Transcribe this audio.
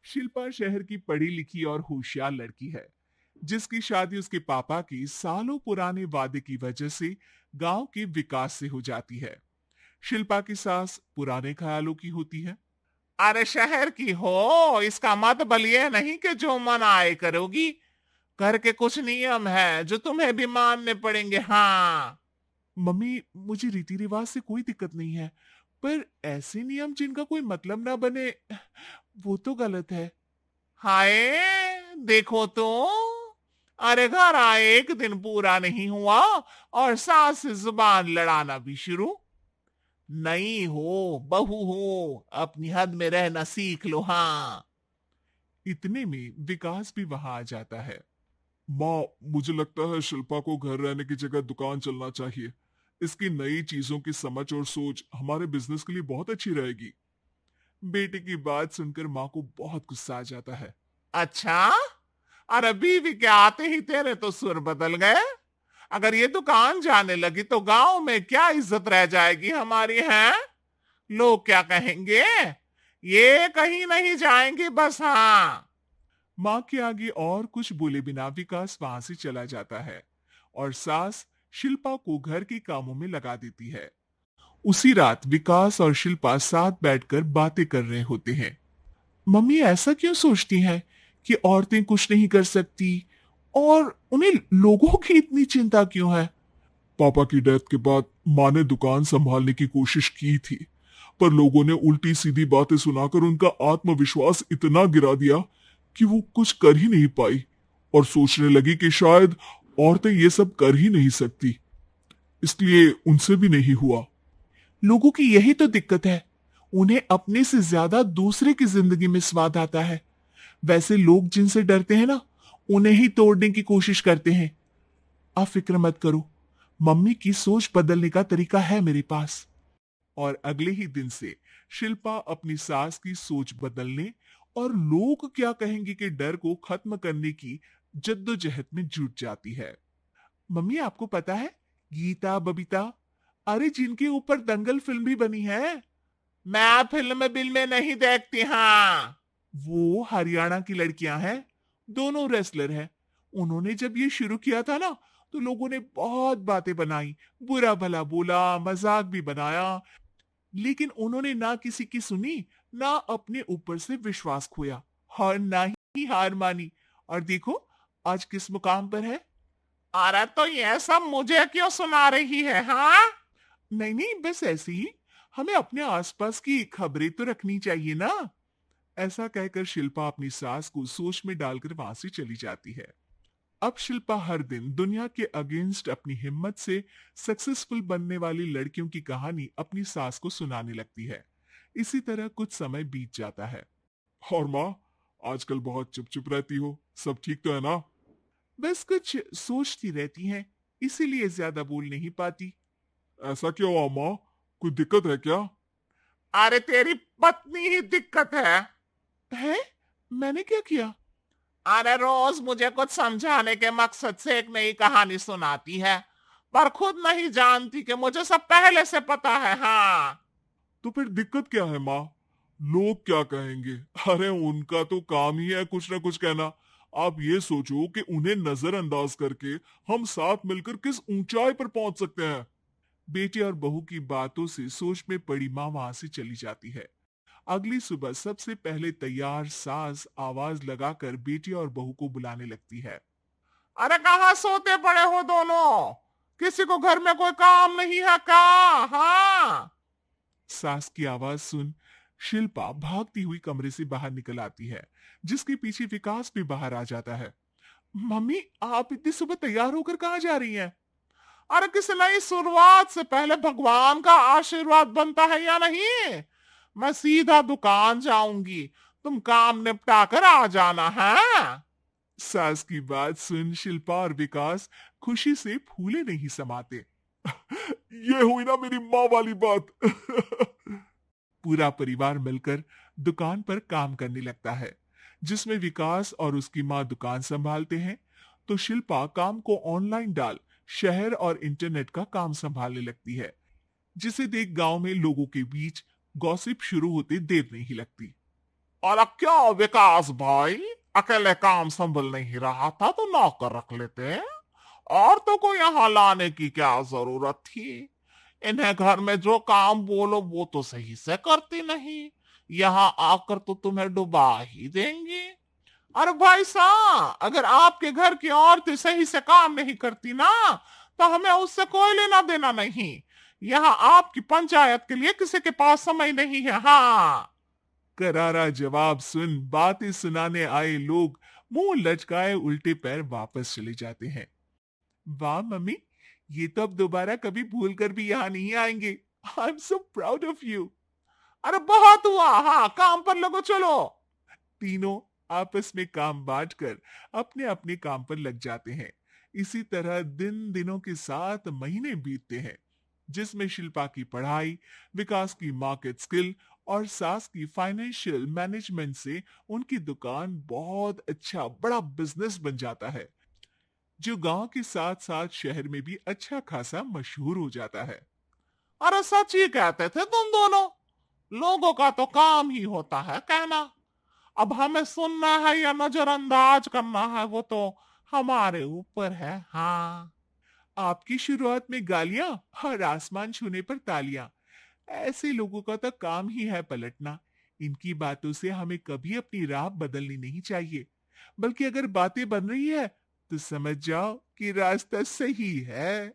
शिल्पा शहर की पढ़ी लिखी और होशियार लड़की है, जिसकी शादी उसके पापा की सालों पुराने वादे की वजह से गांव के विकास से हो जाती है। शिल्पा की सास पुराने ख्यालों की होती है। अरे शहर की हो, इसका मतलब ये नहीं कि जो मन आए करोगी। घर के कुछ नियम है जो तुम्हें भी मानने पड़ेंगे। हाँ। मम्मी, मुझे रीति रिवाज से कोई दिक्कत नहीं है, पर ऐसे नियम जिनका कोई मतलब ना बने, वो तो गलत है। हाय, देखो तो। अरे घर आए एक दिन पूरा नहीं हुआ और सास से जुबान लड़ाना भी शुरू। नहीं हो, बहू हो, अपनी हद में रहना सीख लो। हाँ। इतने में विकास भी वहां आ जाता है। माँ, मुझे लगता है शिल्पा को घर रहने की जगह दुकान चलना चाहिए। इसकी नई चीजों की समझ और सोच हमारे बिजनेस के लिए बहुत अच्छी रहेगी। बेटे की बात सुनकर माँ को बहुत गुस्सा आ जाता है। अच्छा। अरे बीवी के आते ही तेरे तो सुर बदल गए। अगर ये दुकान जाने लगी तो गांव में क्या इज्जत रह जाएगी हमारी है। लोग क्या कहेंगे। ये कहीं नहीं जाएंगी बस। हाँ। माँ के आगे और कुछ बोले बिना विकास वहां से चला जाता है और सास शिल्पा को घर के कामों में लगा देती है। उसी रात विकास और शिल्पा साथ बैठकर बातें कर रहे होते हैं। मम्मी ऐसा क्यों सोचती हैं कि औरतें कुछ नहीं कर सकती, और उन्हें लोगों की इतनी चिंता क्यों है? पापा की डेथ के बाद माँ ने दुकान संभालने की कोशिश की थी, पर लोगों ने उल्टी सीधी बातें सुनाकर उनका आत्मविश्वास इतना गिरा दिया कि वो कुछ कर ही नहीं पाई और सोचने लगी कि शायद औरतें ये सब कर ही नहीं सकती, इसलिए उनसे भी नहीं हुआ। लोगों की यही तो दिक्कत है, उन्हें अपने से ज्यादा दूसरे की जिंदगी में स्वाद आता है। वैसे लोग जिनसे डरते हैं ना, उन्हें ही तोड़ने की कोशिश करते हैं। आप फिक्र मत करो, मम्मी की सोच बदलने का तरीका है मेरे पास। और अगले ही दिन से शिल्पा अपनी सास की सोच बदलने और लोग क्या कहेंगे के डर को खत्म करने की जद्दोजहद में जुट जाती है। मम्मी, आपको पता है, गीता बबीता, अरे जिनके ऊपर दंगल फिल्म भी बनी है, मैं फिल्म बिल में नहीं देखती। हाँ। वो हरियाणा की लड़कियां हैं। दोनों रेसलर हैं। उन्होंने जब ये शुरू किया था ना, तो लोगों ने बहुत बातें बनाई, बुरा भला बोला, मजाक भी बनाया, लेकिन उन्होंने ना किसी की सुनी, ना अपने ऊपर से विश्वास खोया, और ना ही हार मानी। और देखो, आज किस मुकाम पर है। अरे तो ये सब मुझे क्यों सुना रही है। हाँ। नहीं नहीं, बस ऐसे ही, हमें अपने आसपास की खबरें तो रखनी चाहिए ना। ऐसा कहकर शिल्पा अपनी सास को सोच में डालकर वहां से चली जाती है। अब शिल्पा हर दिन दुनिया के अगेंस्ट अपनी हिम्मत से सक्सेसफुल बनने वाली लड़कियों की कहानी अपनी सास को सुनाने लगती है। इसी तरह कुछ समय बीत जाता है। और माँ, आजकल बहुत चुप चुप रहती हो, सब ठीक तो है ना? बस कुछ सोचती रहती हैं, इसीलिए ज्यादा बोल नहीं पाती। ऐसा क्यों हुआ माँ? कोई दिक्कत है क्या? अरे तेरी पत्नी ही दिक्कत है। है? मैंने क्या किया? अरे रोज मुझे कुछ समझाने के मकसद से एक नई कहानी सुनाती है, पर खुद नहीं जानती कि मुझे सब पहले से पता है। हाँ। तो फिर दिक्कत क्या है माँ? लोग क्या कहेंगे? अरे उनका तो काम ही है कुछ ना कुछ कहना। आप ये सोचो कि उन्हें नजरअंदाज करके हम साथ मिलकर किस ऊंचाई पर पहुंच सकते हैं। बेटे और बहू की बातों से सोच में पड़ी माँ वहां से चली जाती है। अगली सुबह सबसे पहले तैयार सास आवाज लगाकर बेटी और बहू को बुलाने लगती है। अरे कहाँ सोते पड़े हो दोनों। किसी को घर में कोई काम नहीं है क्या। हाँ। सास की आवाज सुन शिल्पा भागती हुई कमरे से बाहर निकल आती है, जिसके पीछे विकास भी बाहर आ जाता है। मम्मी, आप इतनी सुबह तैयार होकर कहाँ जा रही हैं? अरे किसी नई शुरुआत से पहले भगवान का आशीर्वाद बनता है या नहीं। मैं सीधा दुकान जाऊंगी, तुम काम निपटा कर आ जाना है। सास की बात सुन शिल्पा और विकास खुशी से फूले नहीं समाते। ये हुई ना मेरी माँ वाली बात। पूरा परिवार मिलकर दुकान पर काम करने लगता है, जिसमें विकास और उसकी माँ दुकान संभालते हैं, तो शिल्पा काम को ऑनलाइन डाल शहर और इंटरनेट का काम संभालने लगती है, जिसे देख गांव में लोगों के बीच गॉसिप शुरू होते देर नहीं लगती। और क्या विकास भाई, अकेले काम संभल नहीं रहा था तो नौकर रख लेते, और तो कोई यहाँ लाने की क्या जरूरत थी। इन्हें घर में जो काम बोलो वो तो सही से करती नहीं, यहाँ आकर तो तुम्हें डुबा ही देंगी। अरे भाई साहब, अगर आपके घर की औरतें सही से काम नहीं करती ना, तो हमें उससे कोई लेना देना नहीं। यहाँ आपकी पंचायत के लिए किसी के पास समय नहीं है। हाँ, करारा जवाब सुन बातें सुनाने आए लोग मुंह लचकाए उल्टे पैर वापस चले जाते हैं। वाह मम्मी, ये तो अब दोबारा कभी भूल कर भी यहाँ नहीं आएंगे। I am so proud of you. अरे बहुत हुआ, हाँ काम पर लगो चलो। तीनों आपस में काम बांटकर अपने अपने काम पर लग जाते हैं। इसी तरह दिन दिनों के साथ महीने बीतते हैं, जिसमें शिल्पा की पढ़ाई, विकास की मार्केट स्किल और सास की फाइनेंशियल मैनेजमेंट से उनकी दुकान बहुत अच्छा बड़ा बिजनेस बन जाता है, जो गांव के साथ साथ शहर में भी अच्छा खासा मशहूर हो जाता है। अरे सच ही कहते थे तुम दोनों, लोगों का तो काम ही होता है कहना। अब हमें सुनना है या नजरअंदाज करना है वो तो हमारे ऊपर है। हाँ, आपकी शुरुआत में गालियां और आसमान छूने पर तालियां, ऐसे लोगों का तो काम ही है पलटना। इनकी बातों से हमें कभी अपनी राह बदलनी नहीं चाहिए, बल्कि अगर बातें बन रही है तो समझ जाओ कि रास्ता सही है।